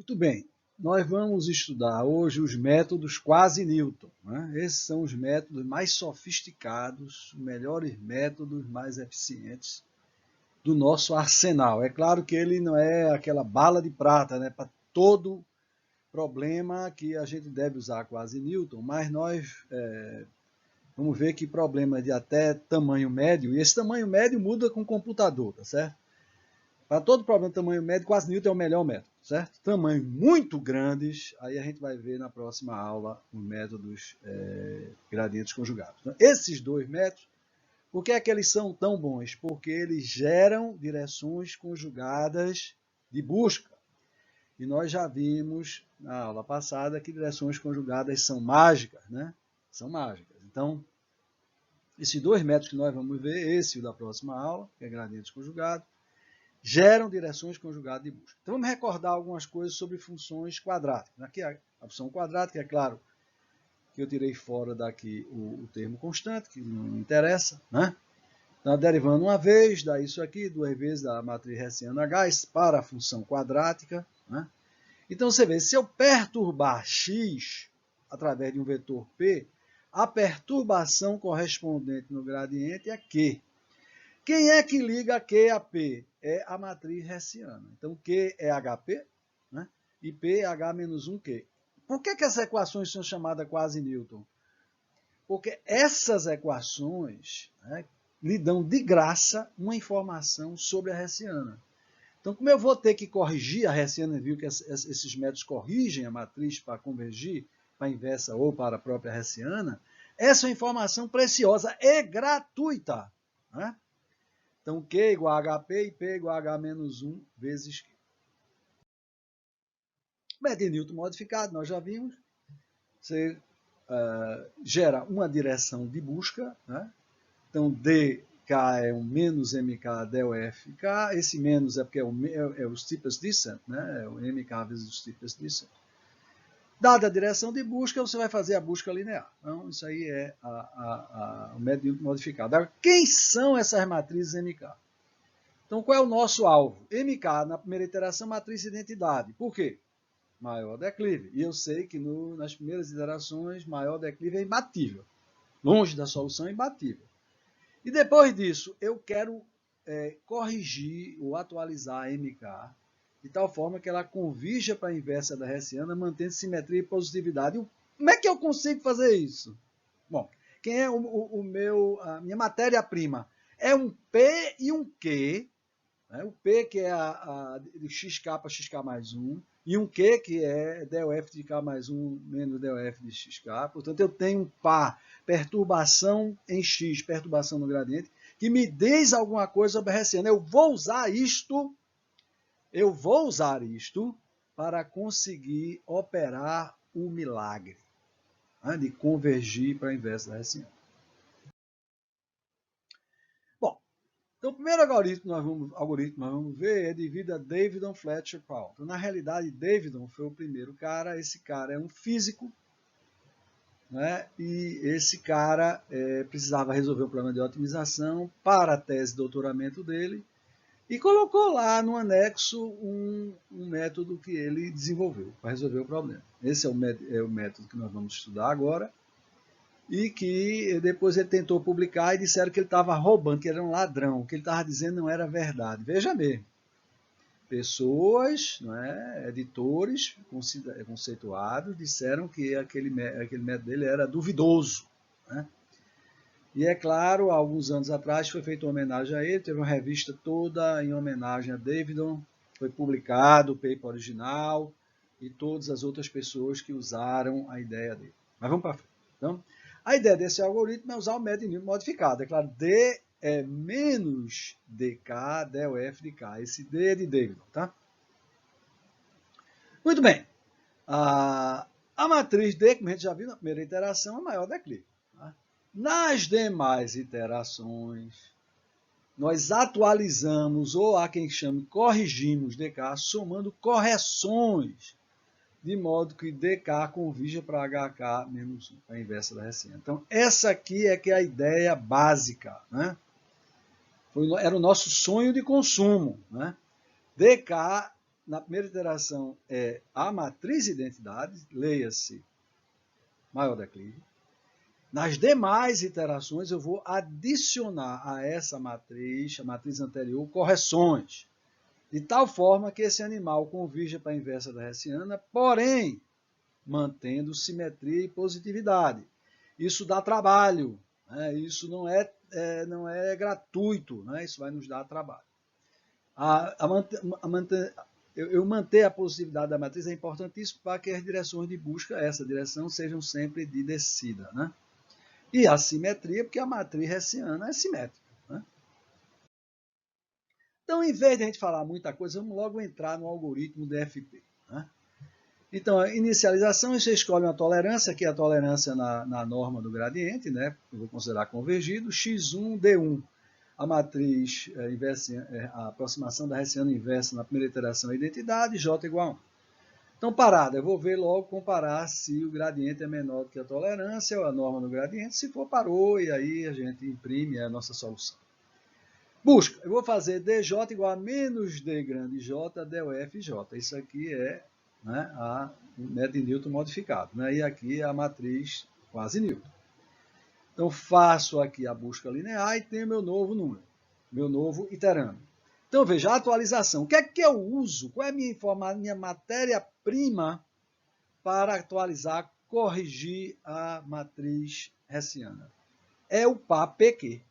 Muito bem, nós vamos estudar hoje os métodos quasi-Newton. Né? Esses são os métodos mais sofisticados, os melhores métodos, mais eficientes do nosso arsenal. É claro que ele não é aquela bala de prata, né, para todo problema que a gente deve usar quasi-Newton, mas nós vamos ver que problemas de até tamanho médio, e esse tamanho médio muda com o computador, tá certo? Para todo problema de tamanho médio, quasi-Newton é o melhor método, certo? Tamanhos muito grandes, aí a gente vai ver na próxima aula os métodos gradientes conjugados. Então, esses dois métodos, por que é que eles são tão bons? Porque eles geram direções conjugadas de busca. E nós já vimos na aula passada que direções conjugadas são mágicas, né? São mágicas. Então, esses dois métodos que nós vamos ver, esse e o da próxima aula, que é gradientes conjugados, geram direções conjugadas de busca. Então, vamos recordar algumas coisas sobre funções quadráticas. Aqui a função quadrática, é claro que eu tirei fora daqui o termo constante, que não me interessa, né? Então, derivando uma vez, dá isso aqui, duas vezes da matriz hessiana H para a função quadrática, né? Então, você vê, se eu perturbar x através de um vetor P, a perturbação correspondente no gradiente é Q. Quem é que liga Q a P? É a matriz hessiana. Então, Q é HP, né? E P é H-1Q. Por que essas equações são chamadas quasi-Newton? Porque essas equações, né, lhe dão de graça uma informação sobre a hessiana. Então, como eu vou ter que corrigir, a hessiana viu que esses métodos corrigem a matriz para convergir para a inversa ou para a própria hessiana, essa é uma informação preciosa e gratuita, né? Então, Q igual a HP e P igual a H-1 vezes Q. Método de Newton modificado, nós já vimos. Você gera uma direção de busca, né? Então, dk é um menos mk del fk. Esse menos é porque é o steepest descent, né? É o mk vezes o steepest descent. Dada a direção de busca, você vai fazer a busca linear. Então, isso aí é o método de Newton modificado. Agora, quem são essas matrizes mk? Então, qual é o nosso alvo? MK, na primeira iteração, matriz de identidade. Por quê? Maior declive. E eu sei que nas primeiras iterações, maior declive é imbatível. Longe da solução é imbatível. E depois disso, eu quero corrigir ou atualizar a MK de tal forma que ela convirja para a inversa da hessiana, mantendo simetria e positividade. Como é que eu consigo fazer isso? Bom, quem é a minha matéria-prima? É um P e um Q. Né? O P, que é de xk para xk mais 1, e um Q, que é del f de k mais 1 menos del f de xk. Portanto, eu tenho um par, perturbação em x, perturbação no gradiente, que me diz alguma coisa sobre a hessiana. Eu vou usar isto para conseguir operar o milagre, né, de convergir para a inversa da hessiana. Bom, então, o primeiro algoritmo que nós vamos ver é devido a Davidon Fletcher Powell. Então, na realidade, Davidon foi o primeiro cara. Esse cara é um físico, né? E esse cara precisava resolver um problema de otimização para a tese de doutoramento dele e colocou lá no anexo um método que ele desenvolveu para resolver o problema. Esse é o método que nós vamos estudar agora. E que depois ele tentou publicar e disseram que ele estava roubando, que ele era um ladrão, o que ele estava dizendo não era verdade. Veja bem, pessoas, não é, editores conceituados, disseram que aquele método dele era duvidoso. Né? E é claro, há alguns anos atrás foi feita uma homenagem a ele, teve uma revista toda em homenagem a Davidon, foi publicado o paper original e todas as outras pessoas que usaram a ideia dele. Mas vamos para frente. Então, a ideia desse algoritmo é usar o método de Newton modificado. É claro, D é menos dk del f de k. Esse D é de Davidon, tá? Muito bem. A matriz D, como a gente já viu na primeira iteração, é maior declive. Tá? Nas demais iterações, nós atualizamos, ou há quem chame corrigimos dk, somando correções, de modo que dk convirja para hk menos 1, a inversa da hessiana. Então, essa aqui é que é a ideia básica. Né? Era o nosso sonho de consumo. Né? dk, na primeira iteração é a matriz identidade, leia-se maior declive. Nas demais iterações, eu vou adicionar a essa matriz, a matriz anterior, correções, de tal forma que esse animal convirja para a inversa da hessiana, porém, mantendo simetria e positividade. Isso dá trabalho, né? Isso não é gratuito, né? Isso vai nos dar trabalho. Eu manter a positividade da matriz é importantíssimo para que as direções de busca, essa direção, sejam sempre de descida, né? E a simetria, porque a matriz hessiana é simétrica, né? Então, em vez de a gente falar muita coisa, vamos logo entrar no algoritmo DFP, né? Então, a inicialização, você escolhe uma tolerância, que é a tolerância na norma do gradiente, né? Eu vou considerar convergido, x1, d1. A matriz inversa, a aproximação da hessiana inversa na primeira iteração é identidade, j igual a 1. Então, parada, eu vou ver logo, comparar se o gradiente é menor do que a tolerância, ou a norma do gradiente. Se for, parou, e aí a gente imprime a nossa solução. Busca, eu vou fazer dj igual a menos d grande j, delfj. Isso aqui é, né, o método de Newton modificado, né? E aqui é a matriz quase Newton. Então, faço aqui a busca linear e tenho meu novo número, meu novo iterando. Então, veja, a atualização. O que é que eu uso? Qual é a minha matéria-prima para atualizar, corrigir a matriz hessiana? É o par PQ.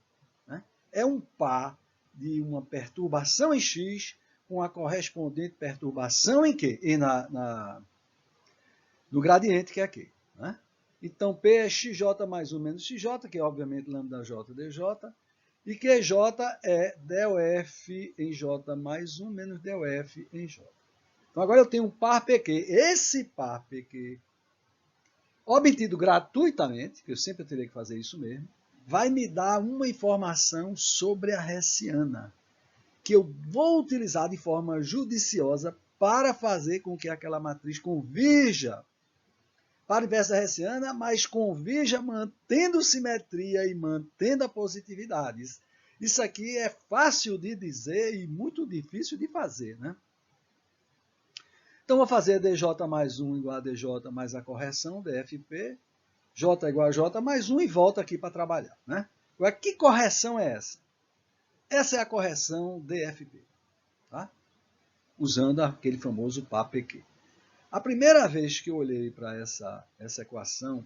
Né? É um par de uma perturbação em X com a correspondente perturbação em Q? E no gradiente, que é Q. Né? Então, P é xj mais 1 menos xj, que é obviamente lambda j dj, e QJ é del F em J mais 1 menos del F em J. Então, agora eu tenho um par PQ. Esse par PQ, obtido gratuitamente, que eu sempre teria que fazer isso mesmo, vai me dar uma informação sobre a hessiana, que eu vou utilizar de forma judiciosa para fazer com que aquela matriz convirja para a inversa hessiana, mas convirja mantendo simetria e mantendo a positividade. Isso aqui é fácil de dizer e muito difícil de fazer, né? Então, vou fazer dj mais 1 igual a dj mais a correção, dfp, j igual a j mais 1 e volta aqui para trabalhar, né? Agora, que correção é essa? Essa é a correção dfp, tá? Usando aquele famoso par PQ. A primeira vez que eu olhei para essa equação,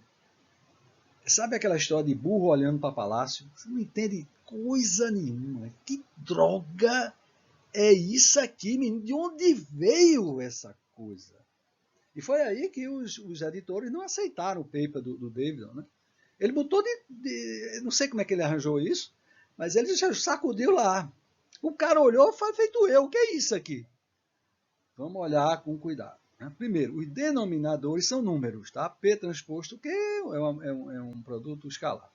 sabe aquela história de burro olhando para palácio? Você não entende coisa nenhuma. Que droga é isso aqui, menino? De onde veio essa coisa? E foi aí que os editores não aceitaram o paper do Davidson, né? Ele botou não sei como é que ele arranjou isso, mas ele já sacudiu lá. O cara olhou e falou, feito eu, o que é isso aqui? Vamos olhar com cuidado. Primeiro, os denominadores são números, tá? P transposto Q é um produto escalar.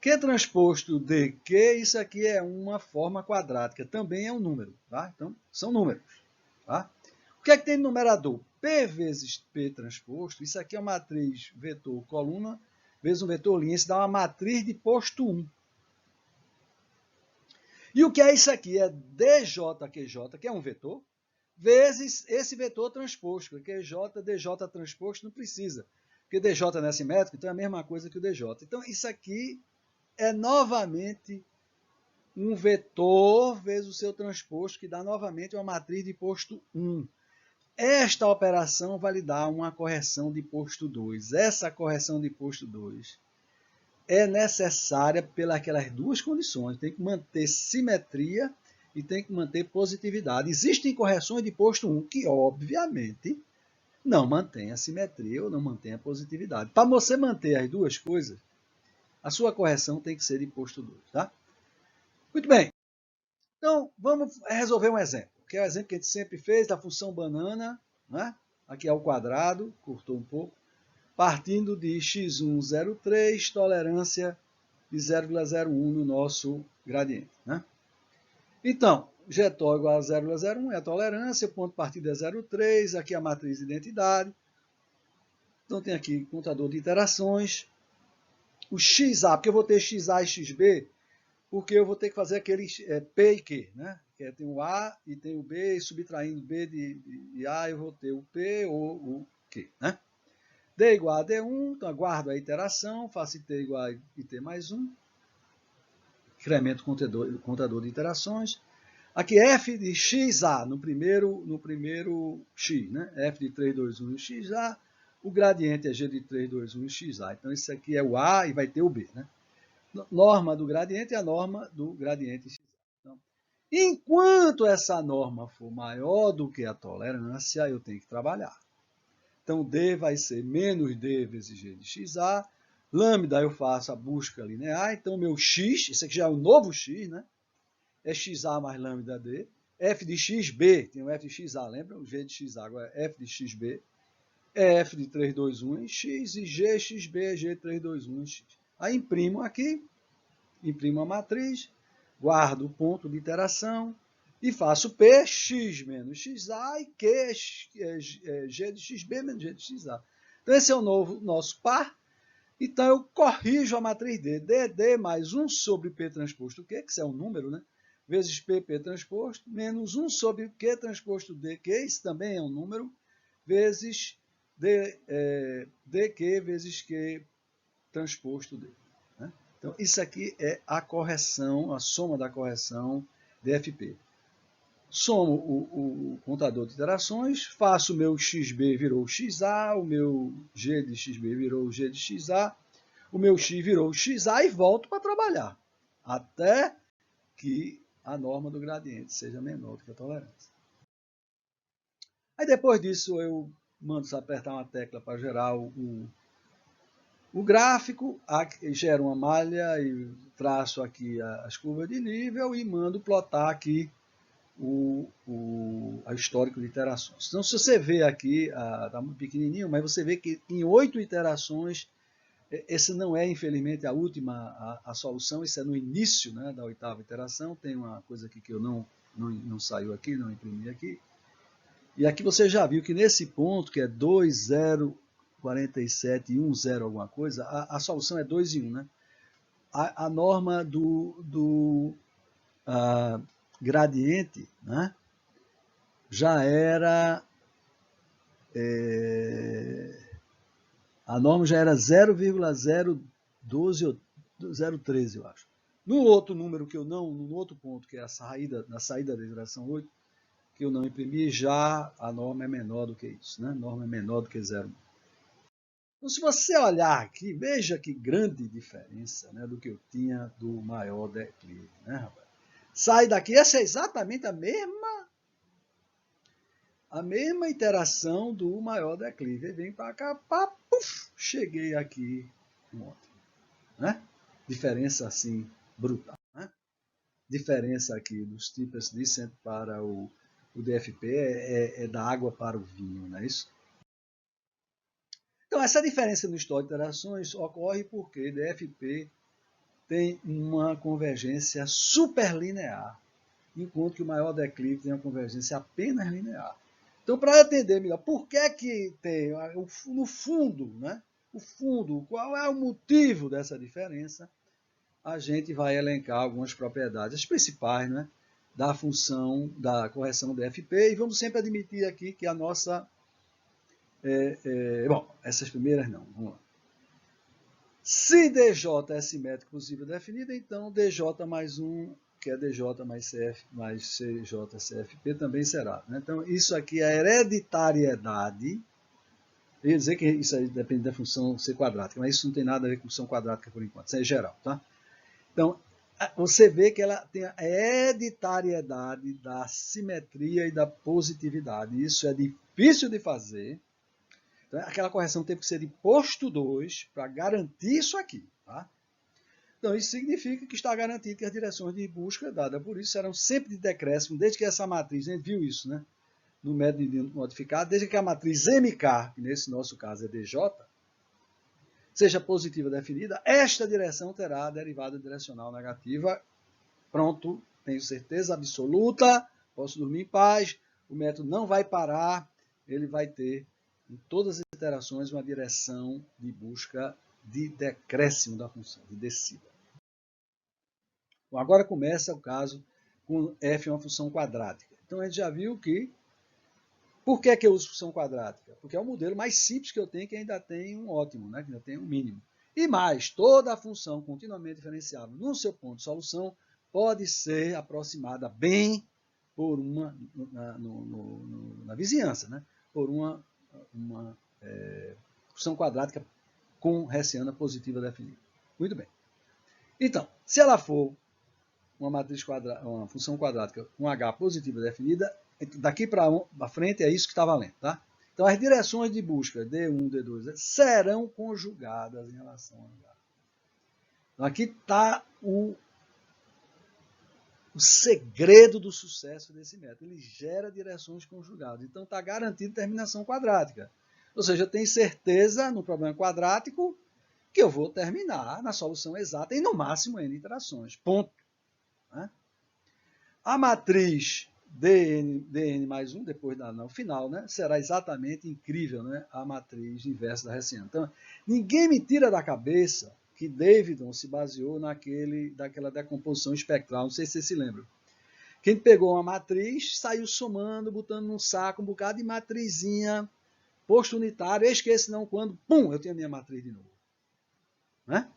Q transposto dQ, isso aqui é uma forma quadrática, também é um número, tá? Então, são números, tá? O que é que tem no numerador? P vezes P transposto, isso aqui é uma matriz vetor coluna, vezes um vetor linha, isso dá uma matriz de posto 1. E o que é isso aqui? É djqj, que é um vetor, vezes esse vetor transposto, porque dj transposto não precisa, porque dj não é simétrico, então é a mesma coisa que o dj. Então, isso aqui é novamente um vetor vezes o seu transposto, que dá novamente uma matriz de posto 1. Esta operação vai lhe dar uma correção de posto 2. Essa correção de posto 2 é necessária pelas duas condições. Tem que manter simetria e tem que manter positividade. Existem correções de posto 1 que, obviamente, não mantém a simetria ou não mantém a positividade. Para você manter as duas coisas, a sua correção tem que ser de posto 2. Tá? Muito bem. Então, vamos resolver um exemplo, que é o exemplo que a gente sempre fez da função banana, né? Aqui é o quadrado, cortou um pouco, partindo de x1, 0,3, tolerância de 0,01 no nosso gradiente. Né? Então, Gtol igual a 0,01 é a tolerância, o ponto de partida é 0,3, aqui a matriz de identidade. Então, tem aqui contador de iterações. O xa, porque eu vou ter xa e xb, porque eu vou ter que fazer aqueles P e Q, né? Que tem o A e tem o B, e subtraindo B de A, eu vou ter o P ou o Q, né? D igual a D1, então aguardo a iteração, faço T igual a IT mais 1, incremento o contador de iterações. Aqui f de xa, no primeiro x, né? F de 3, 2, 1 xa, o gradiente é g de 3, 2, 1 xa. Então isso aqui é o A e vai ter o B, né? Norma do gradiente é a norma do gradiente x. Então, enquanto essa norma for maior do que a tolerância, eu tenho que trabalhar. Então, D vai ser menos D vezes G de XA. Lambda eu faço a busca linear. Então, meu X, esse aqui já é o novo X, né? É XA mais lambda D. F de XB, tem o F de XA, lembra? O G de XA, agora é F de XB. É F de 3, 2, 1 em X e G, XB é G 3, 2, 1 em X. Aí imprimo aqui, imprimo a matriz, guardo o ponto de iteração e faço P, X menos XA e Q é G de XB menos G de XA. Então esse é o nosso par. Então eu corrijo a matriz D, DD mais 1 sobre P transposto Q, que isso é um número, né? Vezes PP transposto, menos 1 sobre Q transposto DQ, isso também é um número, vezes DQ vezes Q transposto D. Né? Então, isso aqui é a correção, a soma da correção DFP. Somo o contador de iterações, faço o meu XB virou XA, o meu G de XB virou G de XA, o meu X virou XA e volto para trabalhar, até que a norma do gradiente seja menor do que a tolerância. Aí depois disso eu mando apertar uma tecla para gerar o gráfico, gero uma malha e traço aqui as curvas de nível e mando plotar aqui a histórico de iterações. Então, se você vê aqui, está muito pequenininho, mas você vê que em 8 iterações, esse não é, infelizmente, a última a solução, isso é no início, né, da 8ª iteração, tem uma coisa aqui que eu não saiu aqui, não imprimi aqui. E aqui você já viu que nesse ponto, que é 2, 0, 47 e 1, 0 alguma coisa, a solução é 2 e 1, né? A norma do gradiente, né, já era a norma já era 0,012 ou 0,13, eu acho. No outro número que eu não, no outro ponto, que é na saída da iteração 8, que eu não imprimi, já a norma é menor do que isso, né? A norma é menor do que 0. Então, se você olhar aqui, veja que grande diferença, né, do que eu tinha do maior declive, né, rapaz? Sai daqui, essa é exatamente a mesma iteração do maior declive. Vem para cá, pá, puf, cheguei aqui ontem, né? Diferença assim brutal, né? Diferença aqui dos steepest descent para o DFP é da água para o vinho, não é isso? Então, essa diferença no histórico de iterações ocorre porque DFP tem uma convergência superlinear, enquanto que o maior declive tem uma convergência apenas linear. Então, para entender melhor, por que tem, no fundo, né? O fundo, qual é o motivo dessa diferença, a gente vai elencar algumas propriedades, as principais, né, da função da correção DFP, e vamos sempre admitir aqui que a nossa... bom, essas primeiras não, vamos lá. Se DJ é simétrico possível definido, então DJ mais 1, que é DJ mais CF mais CJ CFP, também será. Né? Então, isso aqui é a hereditariedade. Eu ia dizer que isso aí depende da função C quadrática, mas isso não tem nada a ver com função quadrática por enquanto, isso é geral. Tá? Então, você vê que ela tem a hereditariedade da simetria e da positividade. Isso é difícil de fazer. Então, aquela correção teve que ser de posto 2 para garantir isso aqui. Tá? Então, isso significa que está garantido que as direções de busca dadas por isso serão sempre de decréscimo, desde que essa matriz, a gente viu isso, né? No método modificado, desde que a matriz MK, que nesse nosso caso é DJ, seja positiva definida, esta direção terá a derivada direcional negativa. Pronto, tenho certeza absoluta, posso dormir em paz, o método não vai parar, ele vai ter, em todas as iterações, uma direção de busca de decréscimo da função, de descida. Bom, agora começa o caso com f é uma função quadrática. Então a gente já viu que... Por que eu uso função quadrática? Porque é o modelo mais simples que eu tenho, que ainda tem um ótimo, né? Que ainda tem um mínimo. E mais, toda a função continuamente diferenciável no seu ponto de solução pode ser aproximada bem por uma, na vizinhança, né? Por uma função quadrática com hessiana positiva definida. Muito bem. Então, se ela for uma matriz quadrada, uma função quadrática com H positiva definida, daqui para frente é isso que está valendo, tá? Então, as direções de busca D1, D2 serão conjugadas em relação a H. Então, aqui está o segredo do sucesso desse método. Ele gera direções conjugadas. Então, está garantido terminação quadrática. Ou seja, eu tenho certeza no problema quadrático que eu vou terminar na solução exata em no máximo n iterações. Ponto. Né? A matriz dn mais 1, depois no final, né, será exatamente incrível, né, a matriz inversa da hessiana. Então, ninguém me tira da cabeça que Davidson se baseou daquela decomposição espectral. Não sei se você se lembra. Quem pegou uma matriz, saiu somando, botando num saco um bocado de matrizinha, posto unitário, eis que esse não, quando, pum, eu tenho a minha matriz de novo. Né?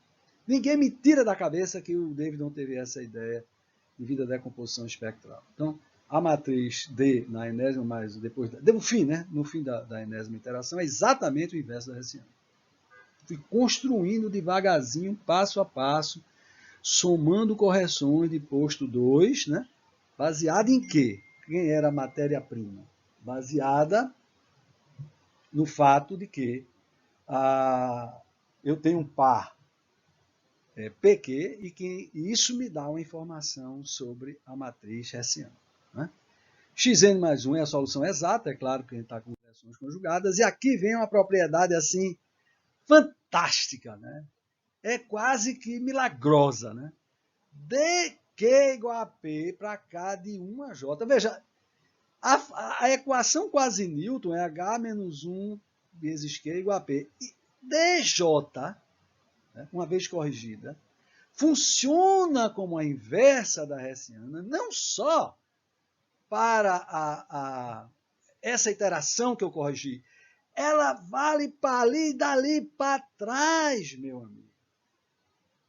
Ninguém me tira da cabeça que o Davidson teve essa ideia devido à decomposição espectral. Então, a matriz D na enésima mais depois no fim, né? No fim da enésima iteração é exatamente o inverso da hessiana. Fui construindo devagarzinho, passo a passo, somando correções de posto 2, né? Baseada em quê? Quem era a matéria-prima? Baseada no fato de que eu tenho um par PQ e que isso me dá uma informação sobre a matriz hessiana. Né? Xn mais 1 é a solução exata, é claro que a gente está com direções conjugadas, e aqui vem uma propriedade assim fantástica, né? É quase que milagrosa. Né? dq igual a p para k de 1 a j. Veja, a equação quase Newton é h menos 1 vezes q igual a p. E dj, né, uma vez corrigida, funciona como a inversa da hessiana, não só para essa iteração que eu corrigi, ela vale para ali e dali para trás, meu amigo.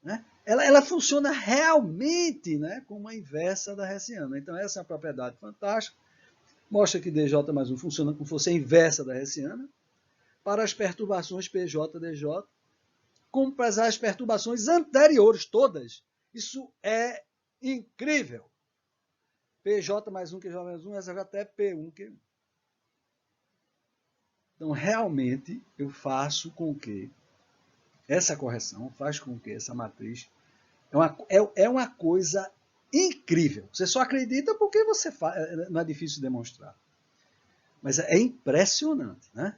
Né? Ela funciona realmente, né, como a inversa da hessiana. Então, essa é uma propriedade fantástica. Mostra que dj mais 1 funciona como se fosse a inversa da hessiana para as perturbações pj, dj, como para as perturbações anteriores, todas. Isso é incrível. PJ mais 1, QJ mais 1, essa já até P1, Q1. Então, realmente, eu faço com que essa correção faz com que essa matriz é uma coisa incrível. Você só acredita porque você faz, não é difícil demonstrar. Mas é impressionante, né?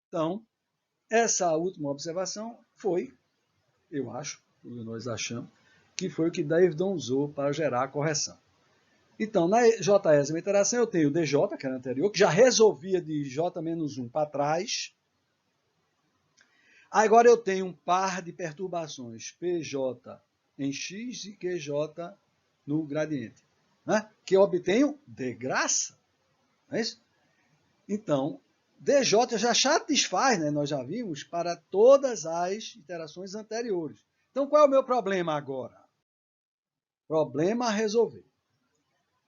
Então, essa última observação foi, eu acho, nós achamos, que foi o que Davidson usou para gerar a correção. Então, na Jésima iteração, eu tenho o DJ, que era anterior, que já resolvia de J-1 para trás. Agora eu tenho um par de perturbações PJ em X e QJ no gradiente, né? Que eu obtenho de graça. Não é isso? Então, DJ já satisfaz, né? Nós já vimos, para todas as iterações anteriores. Então, qual é o meu problema agora? Problema a resolver.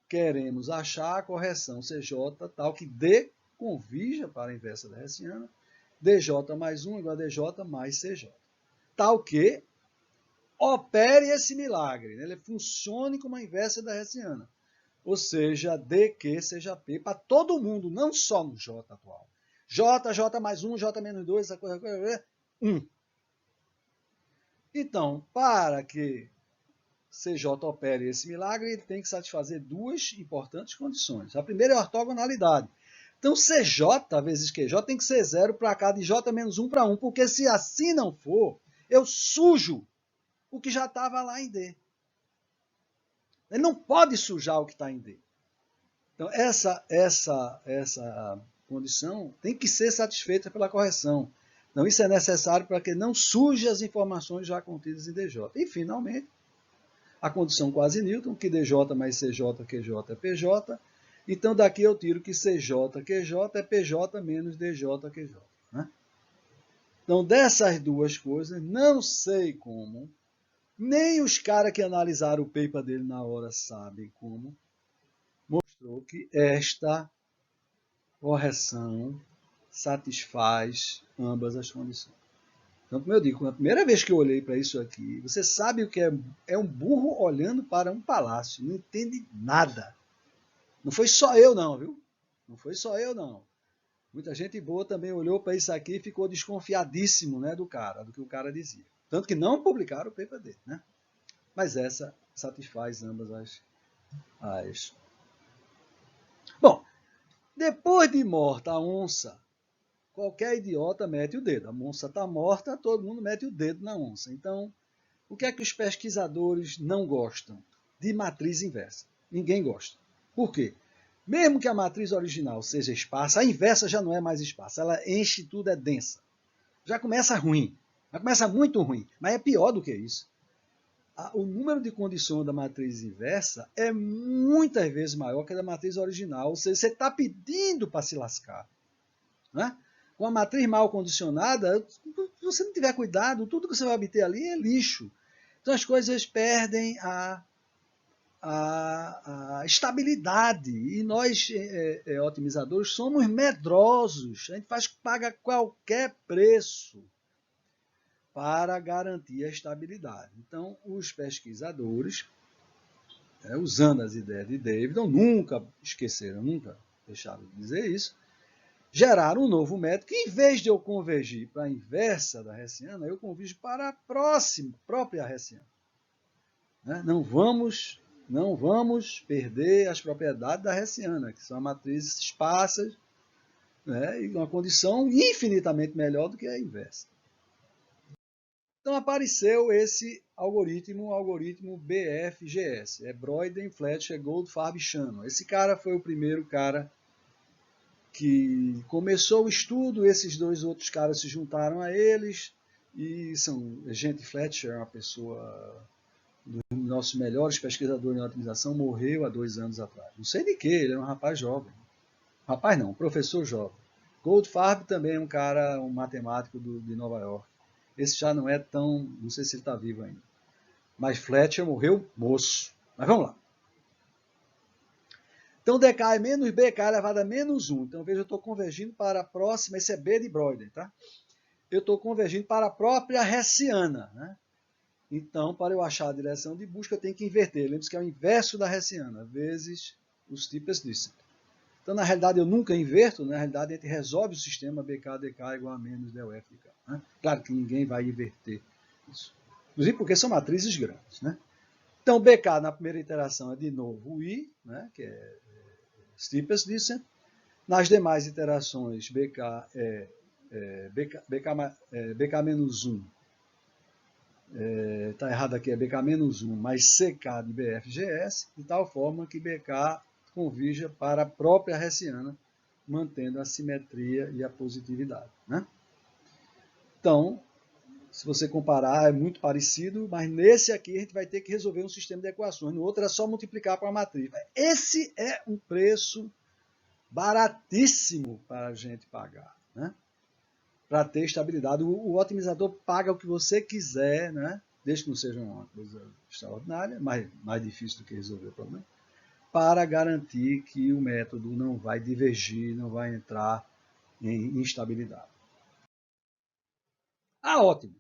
Queremos achar a correção CJ tal que D convija para a inversa da hessiana, DJ mais 1 igual a DJ mais CJ. Tal que opere esse milagre, né? Ele funcione como a inversa da hessiana. Ou seja, DQ seja P para todo mundo, não só no J atual. J mais 1, J menos 2, essa coisa, 1. Então, para que CJ opere esse milagre, ele tem que satisfazer duas importantes condições. A primeira é a ortogonalidade. Então, CJ vezes QJ tem que ser 0 para cá de J menos 1 para 1, porque se assim não for, eu sujo o que já estava lá em D. Ele não pode sujar o que está em D. Então, essa condição tem que ser satisfeita pela correção. Então, isso é necessário para que não suje as informações já contidas em DJ. E, finalmente, a condição quase Newton, que DJ mais CJ, QJ é PJ. Então, daqui eu tiro que CJ, QJ é PJ menos DJ, QJ. Né? Então, dessas duas coisas, não sei como, nem os caras que analisaram o paper dele na hora sabem como, mostrou que esta correção satisfaz ambas as condições. Então, como eu digo, a primeira vez que eu olhei para isso aqui, você sabe o que é um burro olhando para um palácio, não entende nada. Não foi só eu não, viu? Não foi só eu não. Muita gente boa também olhou para isso aqui e ficou desconfiadíssimo, né, do que o cara dizia. Tanto que não publicaram o paper dele, né? Mas essa satisfaz ambas as... Bom, depois de morta a onça, qualquer idiota mete o dedo. A onça está morta, todo mundo mete o dedo na onça. Então, o que é que os pesquisadores não gostam? De matriz inversa. Ninguém gosta. Por quê? Mesmo que a matriz original seja esparsa, a inversa já não é mais esparsa. Ela enche tudo, é densa. Já começa ruim. Já começa muito ruim. Mas é pior do que isso. O número de condições da matriz inversa é muitas vezes maior que a da matriz original. Ou seja, você está pedindo para se lascar. Né? Com a matriz mal condicionada, se você não tiver cuidado, tudo que você vai obter ali é lixo. Então as coisas perdem a estabilidade. E nós, otimizadores, somos medrosos. A gente paga qualquer preço para garantir a estabilidade. Então, os pesquisadores, usando as ideias de Davidson, nunca esqueceram, nunca deixaram de dizer isso, geraram um novo método que, em vez de eu convergir para a inversa da hessiana, eu converjo para a própria hessiana. Né? Não vamos perder as propriedades da hessiana, que são matrizes esparsas, né? E uma condição infinitamente melhor do que a inversa. Então apareceu esse algoritmo, o algoritmo BFGS, é Broyden, Fletcher, Goldfarb e Shannon. Esse cara foi o primeiro cara que começou o estudo, esses dois outros caras se juntaram a eles, e gente Fletcher, uma pessoa dos nossos melhores pesquisadores em otimização, morreu há 2 anos atrás. Não sei de que, ele é um rapaz jovem. Rapaz não, professor jovem. Goldfarb também é um cara, um matemático de Nova York. Esse já não é tão, não sei se ele está vivo ainda. Mas Fletcher morreu moço. Mas vamos lá. Então, dk é menos bk elevado a menos 1. Então, veja, eu estou convergindo para a próxima, esse é B de Broyden, tá? Eu estou convergindo para a própria hessiana, né? Então, para eu achar a direção de busca, eu tenho que inverter. Lembre-se que é o inverso da hessiana, vezes os steepest descent. Então, na realidade, eu nunca inverto. Na realidade, a gente resolve o sistema BK-DK igual a menos DOF de K. Né? Claro que ninguém vai inverter isso. Inclusive porque são matrizes grandes. Né? Então, BK na primeira iteração é de novo o I, né? Que é steepest descent. Nas demais iterações, BK é BK menos 1. Está errado aqui, é BK menos 1 mais CK de BFGS, de tal forma que BK convija para a própria hessiana, mantendo a simetria e a positividade. Né? Então, se você comparar, é muito parecido, mas nesse aqui a gente vai ter que resolver um sistema de equações. No outro é só multiplicar por uma matriz. Esse é um preço baratíssimo para a gente pagar. Né? Para ter estabilidade. O otimizador paga o que você quiser, né? Desde que não seja uma coisa extraordinária, mais difícil do que resolver o problema, para garantir que o método não vai divergir, não vai entrar em instabilidade. Ah, ótimo.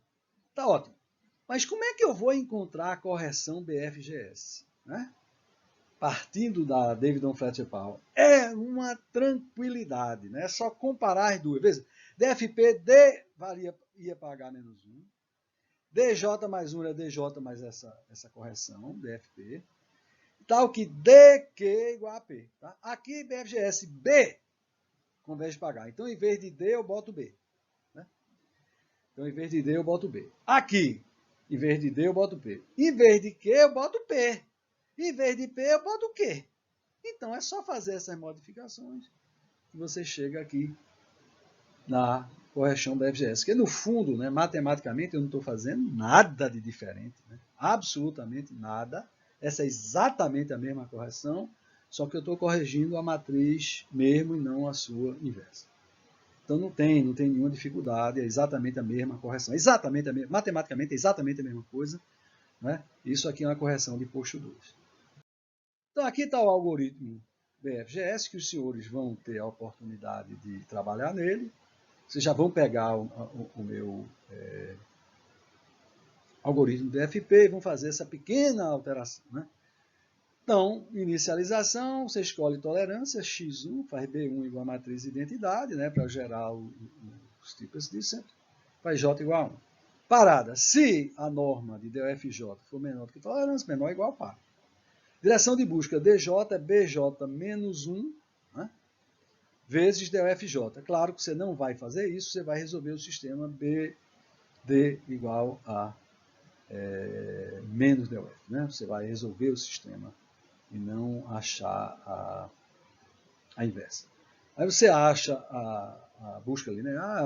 Tá ótimo. Mas como é que eu vou encontrar a correção BFGS? Né? Partindo da Davidson Fletcher Powell. É uma tranquilidade, né? É só comparar as duas. Veja, DFP, D ia para H menos 1. DJ mais 1 é DJ mais essa correção, DFP. Tal que DQ igual a P. Tá? Aqui, BFGS, B converge para H. Então, em vez de D, eu boto B. Né? Então, em vez de D, eu boto B. Aqui, em vez de D, eu boto P. Em vez de Q, eu boto P. Em vez de P, eu boto Q. Então, é só fazer essas modificações que você chega aqui na correção BFGS. Que, no fundo, né, matematicamente, eu não estou fazendo nada de diferente. Né? absolutamente nada. Essa é exatamente a mesma correção, só que eu estou corrigindo a matriz mesmo e não a sua inversa. Então não tem nenhuma dificuldade, é exatamente a mesma correção. Exatamente a mesma, matematicamente é exatamente a mesma coisa. Né? Isso aqui é uma correção de posto 2. Então aqui está o algoritmo BFGS, que os senhores vão ter a oportunidade de trabalhar nele. Vocês já vão pegar o meu algoritmo DFP e vão fazer essa pequena alteração. Né? Então, inicialização, você escolhe tolerância, x1, faz B1 igual a matriz de identidade, né, para gerar os tipos de sempre, faz J igual a 1. Parada, se a norma de DFJ for menor do que tolerância, menor ou igual a par. Direção de busca DJ é BJ menos 1, né, vezes DFJ. Claro que você não vai fazer isso, você vai resolver o sistema BD igual a menos DF. Né? Você vai resolver o sistema e não achar a inversa. Aí você acha a busca linear,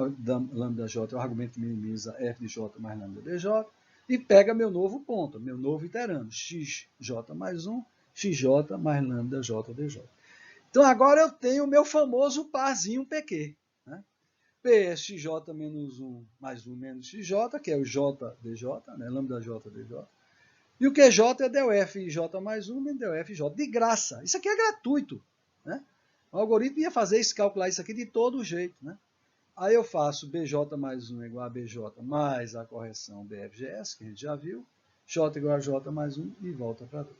lambda j é o argumento que minimiza f de j mais lambda dj, e pega meu novo ponto, meu novo iterando, xj mais 1, xj mais lambda j dj. Então agora eu tenho o meu famoso parzinho PQ. Né? P é xj menos 1 mais 1 menos xj, que é o j dj, né? Lambda j dj. E o QJ é del f j mais 1 menos del f j. De graça. Isso aqui é gratuito. Né? O algoritmo ia fazer isso, calcular isso aqui de todo jeito. Né? Aí eu faço BJ mais 1 igual a BJ mais a correção BFGS, que a gente já viu. J igual a J mais 1 e volta para 2.